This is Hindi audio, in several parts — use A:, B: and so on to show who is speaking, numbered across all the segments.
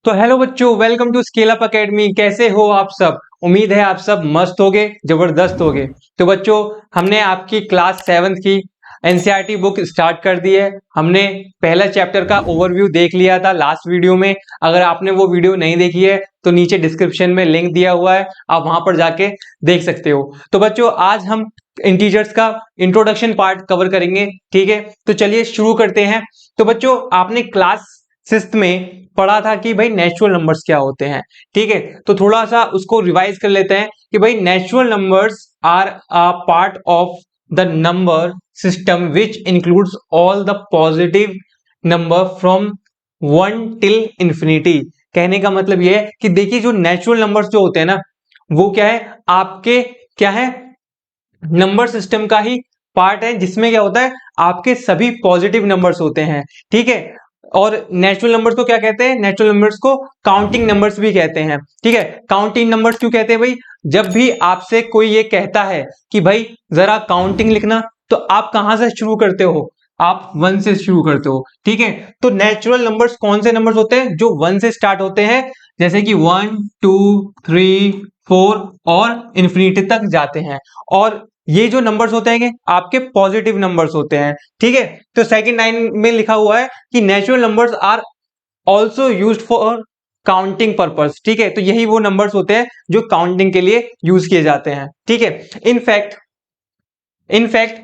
A: तो हेलो बच्चों, welcome to scale up academy. कैसे हो आप सब? उम्मीद है आप सब मस्त होगे, जबरदस्त होगे। तो बच्चों, हमने आपकी क्लास 7th की एनसीईआरटी बुक स्टार्ट कर दी है। हमने पहला चैप्टर का ओवरव्यू देख लिया था लास्ट वीडियो में। अगर आपने वो वीडियो नहीं देखी है तो नीचे डिस्क्रिप्शन में लिंक दिया हुआ है, आप वहां पर जाके देख सकते हो। तो बच्चों, आज हम इंटीजर्स का इंट्रोडक्शन पार्ट कवर करेंगे। ठीक है, तो चलिए शुरू करते हैं। तो बच्चों, आपने क्लास 6th में पढ़ा था कि भाई नेचुरल नंबर्स क्या होते हैं। ठीक है, तो थोड़ा सा उसको रिवाइज कर लेते हैं कि भाई natural numbers are a part of the number system which includes all the positive number from 1 till infinity. कहने का मतलब यह है कि देखिए, जो नेचुरल नंबर्स जो होते हैं ना, वो क्या है, आपके क्या है, नंबर सिस्टम का ही पार्ट है, जिसमें क्या होता है, आपके सभी पॉजिटिव नंबर्स होते हैं। ठीक है, और नेचुरल नंबर्स को क्या कहते हैं? नेचुरल नंबर्स को काउंटिंग नंबर्स भी कहते हैं। ठीक है, काउंटिंग नंबर्स क्यों कहते हैं भाई? जब भी आपसे कोई ये कहता है कि भाई जरा काउंटिंग लिखना, तो आप कहां से शुरू करते हो? आप 1 से शुरू करते हो। ठीक है, तो नेचुरल नंबर्स कौन से नंबर्स होते हैं? जो 1 से स्टार्ट होते हैं, जैसे कि 1 2 3 4 और इंफिनिटी तक जाते हैं। और ये जो नंबर्स होते हैं आपके पॉजिटिव नंबर्स होते हैं। ठीक है, तो सेकंड लाइन में लिखा हुआ है कि natural numbers are also used for counting purpose. ठीक है, तो यही वो नंबर्स होते हैं जो काउंटिंग के लिए यूज किए जाते हैं। ठीक है, in fact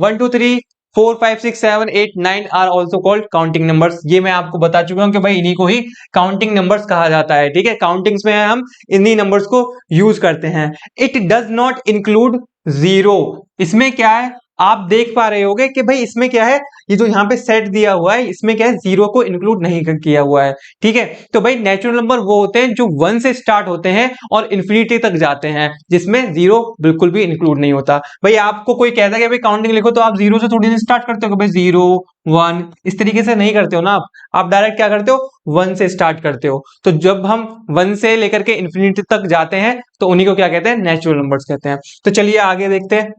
A: 1 2 3 4 5 6 7 8 9 are also called counting numbers. ये मैं आपको बता चुका हूं कि भाई इन्हीं को ही काउंटिंग नंबर्स कहा जाता है। ठीक है, काउंटिंग्स में हम इन्हीं नंबर्स को यूज करते हैं। It does not include zero. इसमें क्या है, आप देख पा रहे होगे कि भाई इसमें क्या है, ये जो यहाँ पे सेट दिया हुआ है, इसमें क्या है, जीरो को इंक्लूड नहीं किया हुआ है। ठीक है, तो भाई नेचुरल नंबर वो होते हैं जो 1 से स्टार्ट होते हैं और इंफिनिटी तक जाते हैं, जिसमें जीरो बिल्कुल भी इंक्लूड नहीं होता। भाई आपको कोई कहता है कि भाई काउंटिंग लिखो, तो आप जीरो से थोड़ी सी स्टार्ट करते हो कि भाई 0 1, इस तरीके से नहीं करते हो ना। आप डायरेक्ट क्या करते हो, 1 से स्टार्ट करते हो। तो जब हम 1 से लेकर के इंफिनिटी तक जाते हैं, तो उन्हीं को क्या कहते हैं, नेचुरल नंबर्स कहते हैं। तो चलिए आगे देखते हैं।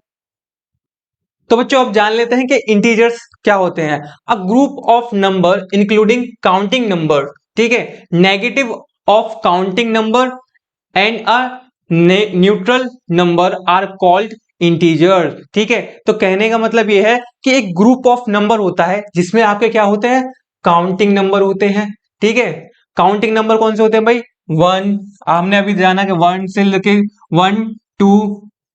A: तो बच्चों, अब जान लेते हैं कि इंटीजर्स क्या होते हैं। A group of number including counting number. ठीक है, negative of counting number and a neutral number are called integer. ठीक है, तो कहने का मतलब यह है कि एक ग्रुप ऑफ नंबर होता है जिसमें आपके क्या होते हैं, काउंटिंग नंबर होते हैं। ठीक है, काउंटिंग नंबर कौन से होते हैं भाई? 1, हमने अभी जाना कि 1 से लेके 1 2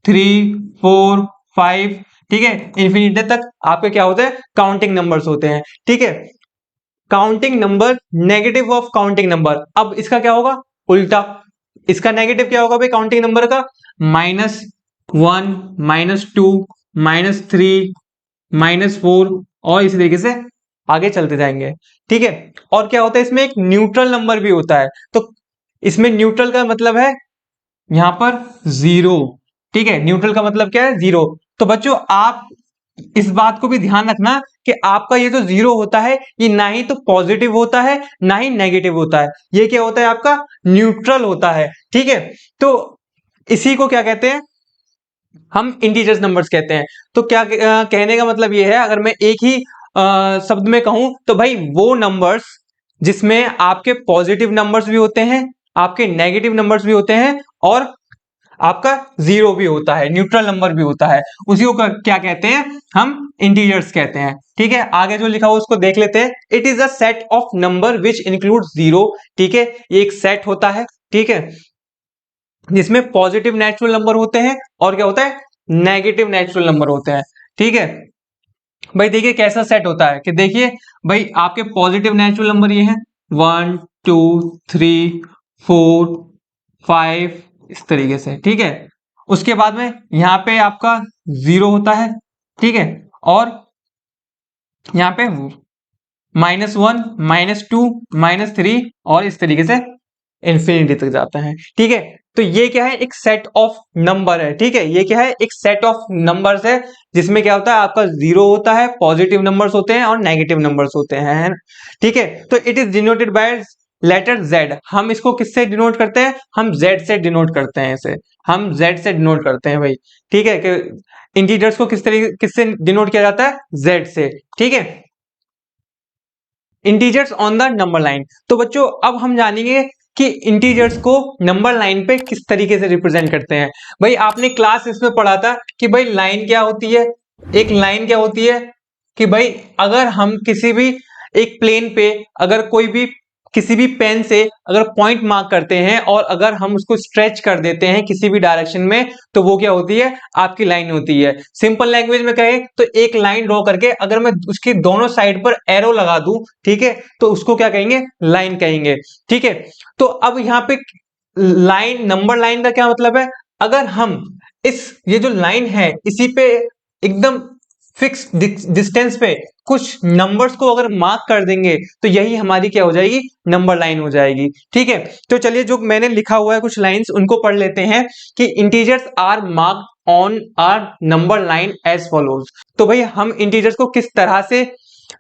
A: 3 4 5, ठीक है, इंफिनिटी तक आपके क्या होते हैं, काउंटिंग नंबर्स होते हैं। ठीक है, counting number negative of counting number. अब इसका क्या होगा, उल्टा। इसका नेगेटिव क्या होगा भाई काउंटिंग नंबर का? -1 -2 -3 -4, और इसी तरीके से आगे चलते जाएंगे। ठीक है, और क्या होता है, इसमें एक न्यूट्रल नंबर भी होता है। तो इसमें न्यूट्रल का मतलब है यहां पर जीरो। ठीक है, न्यूट्रल का मतलब क्या है, जीरो। तो बच्चों, आप इस बात को भी ध्यान रखना कि आपका ये जो जीरो होता है, ये ना ही तो पॉजिटिव होता है ना ही नेगेटिव होता है। ये क्या होता है, आपका न्यूट्रल होता है। ठीक है, तो इसी को क्या कहते हैं, हम इंटीजर्स नंबर्स कहते हैं। तो क्या कहने का मतलब ये है, अगर मैं एक ही शब्द में कहूं, तो भाई वो नंबर्स जिसमें आपके पॉजिटिव नंबर्स भी होते हैं, आपके नेगेटिव नंबर्स भी होते हैं, और आपका जीरो भी होता है, न्यूट्रल नंबर भी होता है, उसी को क्या कहते हैं, हम इंटीजर्स कहते हैं। ठीक है, आगे जो लिखा हुआ उसको देख लेते हैं। It is a set of number which include zero. ठीक है, ये एक सेट होता है, ठीक है, जिसमें पॉजिटिव नेचुरल नंबर होते हैं और क्या होता है, नेगेटिव नेचुरल नंबर होते हैं। ठीक है, भाई देखिए कैसा सेट होता है कि देखिए भाई, आपके पॉजिटिव नेचुरल नंबर ये हैं 1 2 3 4 5, इस तरीके से। ठीक है, उसके बाद में यहां पे आपका जीरो होता है। ठीक है, और यहाँ पे -1 -2 -3, और इस तरीके से इंफिनिटी तक जाता है। ठीक है, तो ये क्या है, एक सेट ऑफ नंबर है। ठीक है, ये क्या है, एक सेट ऑफ नंबर्स है, जिसमें क्या होता है, आपका जीरो होता है, पॉजिटिव नंबर्स होते हैं और नेगेटिव नंबर्स होते हैं, है ना? ठीक है, तो it is denoted by letter Z. हम इसको किससे डिनोट करते हैं, हम जेड से डिनोट करते हैं, इसे हम जेड से डिनोट करते हैं भाई। ठीक है, कि इंटीजर्स को किस तरीके किससे डिनोट किया जाता है, जेड से। ठीक है, integers on the number line. तो बच्चों, अब हम जानेंगे कि इंटीजर्स को नंबर लाइन पे किस तरीके से रिप्रेजेंट करते हैं। भाई आपने क्लास इसमें पढ़ा था कि भाई लाइन क्या होती है, एक लाइन क्या होती है कि भाई अगर हम किसी भी एक प्लेन पे अगर कोई भी किसी भी पेन से अगर पॉइंट मार्क करते हैं और अगर हम उसको स्ट्रेच कर देते हैं किसी भी डायरेक्शन में, तो वो क्या होती है, आपकी लाइन होती है। सिंपल लैंग्वेज में कहें तो एक लाइन ड्रॉ करके अगर मैं उसकी दोनों साइड पर एरो लगा दूं, ठीक है, तो उसको क्या कहेंगे, लाइन कहेंगे। ठीक है, तो अब यहाँ पे लाइन, नंबर लाइन का क्या मतलब है, अगर हम ये जो लाइन है इसी पे एकदम फिक्स डिस्टेंस पे कुछ नंबर्स को अगर मार्क कर देंगे तो यही हमारी क्या हो जाएगी, नंबर लाइन हो जाएगी। ठीक है, तो चलिए जो मैंने लिखा हुआ है कुछ लाइंस उनको पढ़ लेते हैं कि integers are marked on our number line as follows. तो भाई हम इंटीजर्स को किस तरह से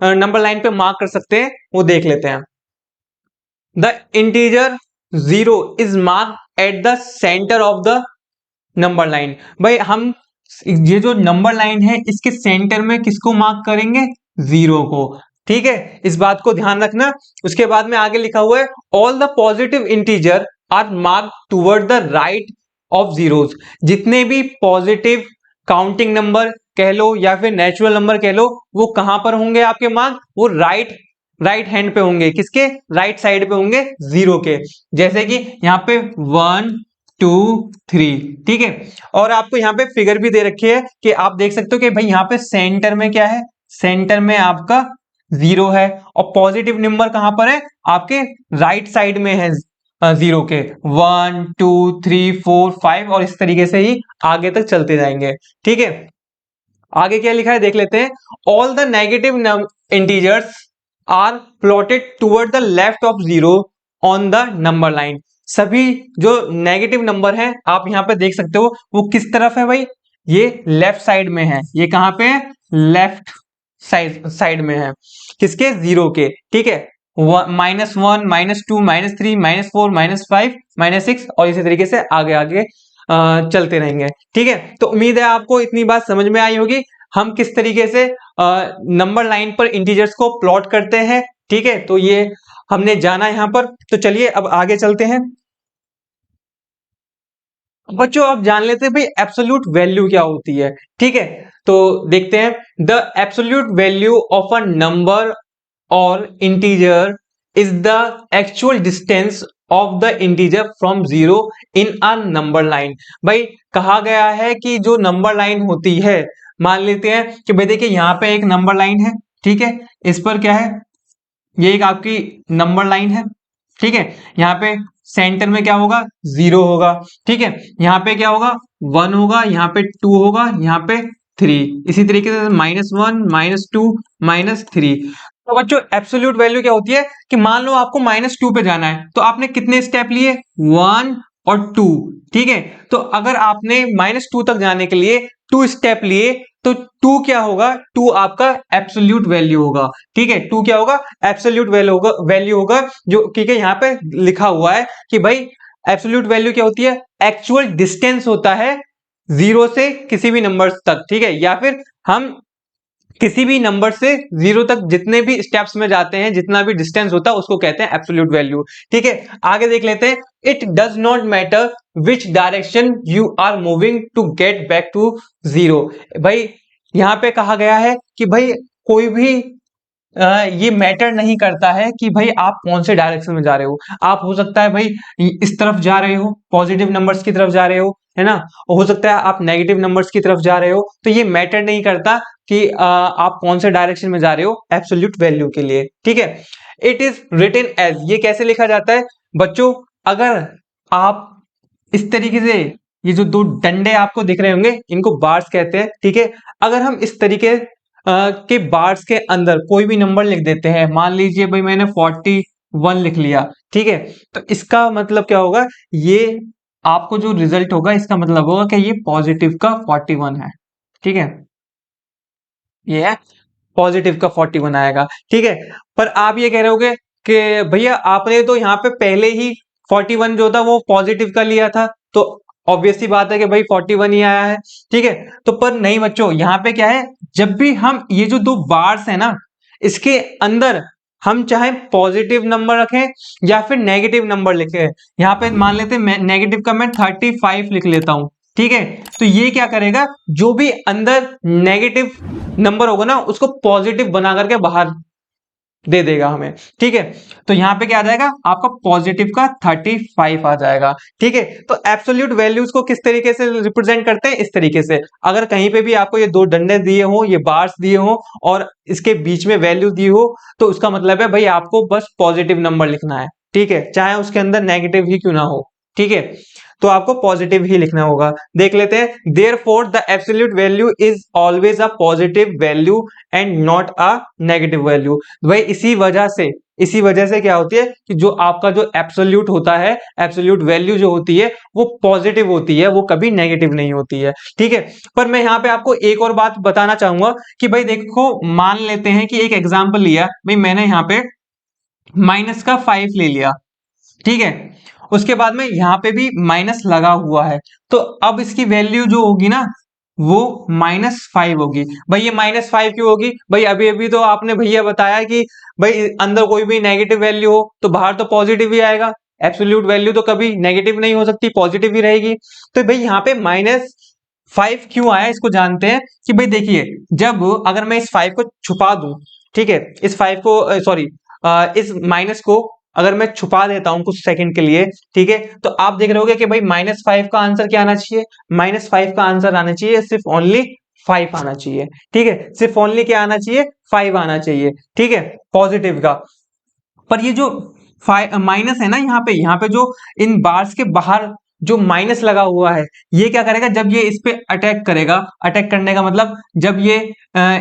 A: नंबर लाइन पे मार्क कर सकते हैं वो देख लेते हैं। The integer 0 is marked at the centre of the number line. भाई हम ये जो नंबर लाइन है इसके सेंटर में किसको मार्क करेंगे, 0 को। ठीक है, इस बात को ध्यान रखना। उसके बाद में आगे लिखा हुआ है all the positive integer are marked toward the right of zeros. जितने भी पॉजिटिव काउंटिंग नंबर कह लो या फिर नेचुरल नंबर कह लो, वो कहां पर होंगे आपके मार्क, वो राइट हैंड पे होंगे, किसके, राइट साइड पे होंगे 0 के। जैसे कि यहाँ पे 1 2 3। ठीक है, और आपको यहाँ पे फिगर भी दे रखी है कि आप देख सकते हो कि भाई यहाँ पे सेंटर में क्या है, सेंटर में आपका 0 है और पॉजिटिव नंबर कहां पर है, आपके राइट साइड में है 0 के। 1 2 3 4 5 और इस तरीके से ही आगे तक चलते जाएंगे। ठीक है, आगे क्या लिखा है देख लेते हैं। All the negative integers are plotted toward the left of 0 on the number line. सभी जो नेगेटिव नंबर हैं आप यहां पे देख सकते हो वो किस तरफ है भाई, ये लेफ्ट साइड में है। ये कहां पे है, लेफ्ट साइड में है, किसके, 0 के। ठीक है, -1 -2 -3 -4 -5 -6 और इसी तरीके से आगे आगे चलते रहेंगे। ठीक है, तो उम्मीद है आपको इतनी बात समझ में आई होगी हम किस तरीके से नंबर लाइन पर इंटीजर्स को प्लॉट करते हैं। ठीक है, तो ये हमने जाना यहां पर। तो चलिए अब आगे चलते हैं। बच्चों अब जान लेते हैं भाई एब्सोल्यूट वैल्यू क्या होती है। ठीक है, तो देखते हैं। The absolute value of a number और integer is the actual distance of the integer from 0 in a number line. भाई कहा गया है कि जो नंबर लाइन होती है, मान लेते हैं कि भाई देखिए यहाँ पे एक नंबर लाइन है। ठीक है, इस पर क्या है, ये एक आपकी नंबर लाइन है। ठीक है, यहाँ पे सेंटर में क्या होगा, 0 होगा। ठीक है, यहाँ पे क्या होगा, 1 होगा, यहाँ पे 2 होगा, यहाँ पे 3, इसी तरीके से -1 -2 -3। तो बच्चों एब्सोल्यूट वैल्यू क्या होती है कि मान लो आपको -2 पे जाना है तो आपने कितने स्टेप लिए, 1 और 2। ठीक है, तो अगर आपने -2 तक जाने के लिए 2 स्टेप लिए तो 2 क्या होगा, 2 आपका एब्सोल्यूट वैल्यू होगा। ठीक है, 2 क्या होगा, एब्सोल्यूट वैल्यू होगा जो ठीक है यहाँ पे लिखा हुआ है कि भाई एब्सोल्यूट वैल्यू क्या होती है, एक्चुअल डिस्टेंस होता है 0 से किसी भी नंबर तक। ठीक है, या फिर हम किसी भी नंबर से 0 तक जितने भी स्टेप्स में जाते हैं, जितना भी डिस्टेंस होता है उसको कहते हैं एब्सोल्यूट वैल्यू। ठीक है, आगे देख लेते हैं। It does not matter which direction you are moving to get back to 0। भाई यहां पे कहा गया है कि भाई कोई भी ये मैटर नहीं करता है कि भाई आप कौन से डायरेक्शन में जा रहे हो। आप हो सकता है भाई इस तरफ जा रहे हो, पॉजिटिव नंबर्स की तरफ जा रहे हो, है ना, हो सकता है आप नेगेटिव नंबर्स की तरफ जा रहे हो। तो ये मैटर नहीं करता कि आप कौन से डायरेक्शन में जा रहे हो एब्सोल्यूट वैल्यू के लिए। ठीक है, इट इज रिटन एज, ये कैसे लिखा जाता है बच्चों, अगर आप इस तरीके से, ये जो दो डंडे आपको दिख रहे होंगे इनको बार्स कहते हैं। ठीक है, अगर हम इस तरीके के बार्स के अंदर कोई भी नंबर लिख देते हैं, मान लीजिए भाई मैंने 41 लिख लिया। ठीक है, तो इसका मतलब क्या होगा, ये आपको जो रिजल्ट होगा इसका मतलब होगा कि ये पॉजिटिव का 41 है। ठीक है, ये है पॉजिटिव का 41 आएगा। ठीक है, पर आप ये कह रहे होगे कि भैया आपने तो यहाँ पे पहले ही 41 जो था वो पॉजिटिव का लिया था, तो ऑब्वियस सी बात है कि भाई 41 ही आया है। ठीक है, तो पर नहीं बच्चों, यहाँ पे क्या है, जब भी हम ये जो दो बार्स है ना इसके अंदर हम चाहे पॉजिटिव नंबर रखें या फिर नेगेटिव नंबर लिखें। यहाँ पे मान लेते हैं नेगेटिव का मैं 35 लिख लेता हूं, ठीक है। तो ये क्या करेगा, जो भी अंदर नेगेटिव नंबर होगा ना उसको पॉजिटिव बना करके बाहर दे देगा हमें, ठीक है। तो यहाँ पे क्या आ जाएगा आपका पॉजिटिव का 35 आ जाएगा, ठीक है। तो एब्सोल्यूट वैल्यूज को किस तरीके से रिप्रेजेंट करते हैं, इस तरीके से। अगर कहीं पे भी आपको ये दो डंडे दिए हो, ये बार्स दिए हो और इसके बीच में वैल्यू दी हो, तो उसका मतलब है भाई आपको बस पॉजिटिव नंबर लिखना है, ठीक है, चाहे उसके अंदर नेगेटिव ही क्यों ना हो, ठीक है। तो आपको पॉजिटिव ही लिखना होगा। देख लेते हैं, therefore the absolute value is always a positive value and not a negative value. भाई इसी वजह से क्या होती है कि जो आपका जो एब्सोल्यूट होता है, एब्सोल्यूट वैल्यू जो होती है वो पॉजिटिव होती है, वो कभी नेगेटिव नहीं होती है, ठीक है। पर मैं यहाँ पे आपको एक और बात बताना चाहूंगा कि भाई देखो, मान लेते हैं कि एक एग्जांपल लिया भाई, मैंने यहाँ पे माइनस का 5 ले लिया, ठीक है। उसके बाद में यहां पे भी माइनस लगा हुआ है, तो अब इसकी वैल्यू जो होगी ना वो -5 होगी। भाई ये -5 क्यों होगी, भाई अभी अभी तो आपने भैया बताया कि भाई अंदर कोई भी नेगेटिव वैल्यू हो तो बाहर तो पॉजिटिव ही आएगा, एब्सोल्यूट वैल्यू तो कभी नेगेटिव नहीं हो सकती, पॉजिटिव ही रहेगी। तो भाई यहाँ पे -5 क्यों आया, इसको जानते हैं कि भाई देखिए, जब अगर मैं इस 5 को छुपा दूं, ठीक है, इस 5 को सॉरी इस माइनस को अगर मैं छुपा देता हूं कुछ सेकंड के लिए, ठीक है, तो आप देख रहे होगे कि भाई -5 का आंसर क्या आना चाहिए, -5 का आंसर आना चाहिए सिर्फ ओनली 5 आना चाहिए, ठीक है, सिर्फ ओनली क्या आना चाहिए, 5 आना चाहिए, ठीक है, पॉजिटिव का। पर ये जो माइनस है ना, यहाँ पे जो इन बार्स के बाहर जो माइनस लगा हुआ है, ये क्या करेगा, जब ये इस पे अटैक करेगा, अटैक करने का मतलब जब ये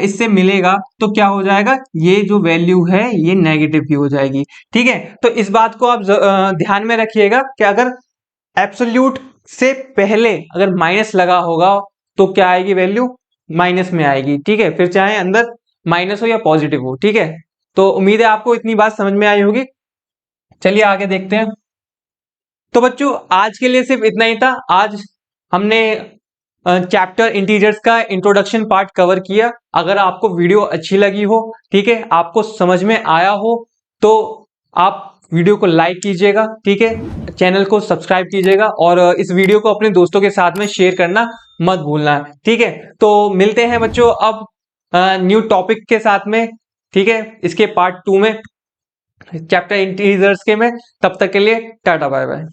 A: इससे मिलेगा तो क्या हो जाएगा, ये जो वैल्यू है ये नेगेटिव की हो जाएगी, ठीक है। तो इस बात को आप ध्यान में रखिएगा कि अगर एब्सोल्यूट से पहले अगर माइनस लगा होगा तो क्या आएगी, वैल्यू माइनस में आएगी, ठीक है, फिर चाहे अंदर माइनस हो या पॉजिटिव हो, ठीक है। तो उम्मीद है आपको इतनी बात समझ में आई होगी। चलिए आगे देखते हैं। तो बच्चों आज के लिए सिर्फ इतना ही था। आज हमने चैप्टर इंटीजर्स का इंट्रोडक्शन पार्ट कवर किया। अगर आपको वीडियो अच्छी लगी हो, ठीक है, आपको समझ में आया हो, तो आप वीडियो को लाइक कीजिएगा, ठीक है, चैनल को सब्सक्राइब कीजिएगा और इस वीडियो को अपने दोस्तों के साथ में शेयर करना मत भूलना, ठीक है। तो मिलते हैं बच्चों अब न्यू टॉपिक के साथ में, ठीक है, इसके पार्ट 2 में, चैप्टर इंटीजर्स के में। तब तक के लिए टाटा बाय बाय।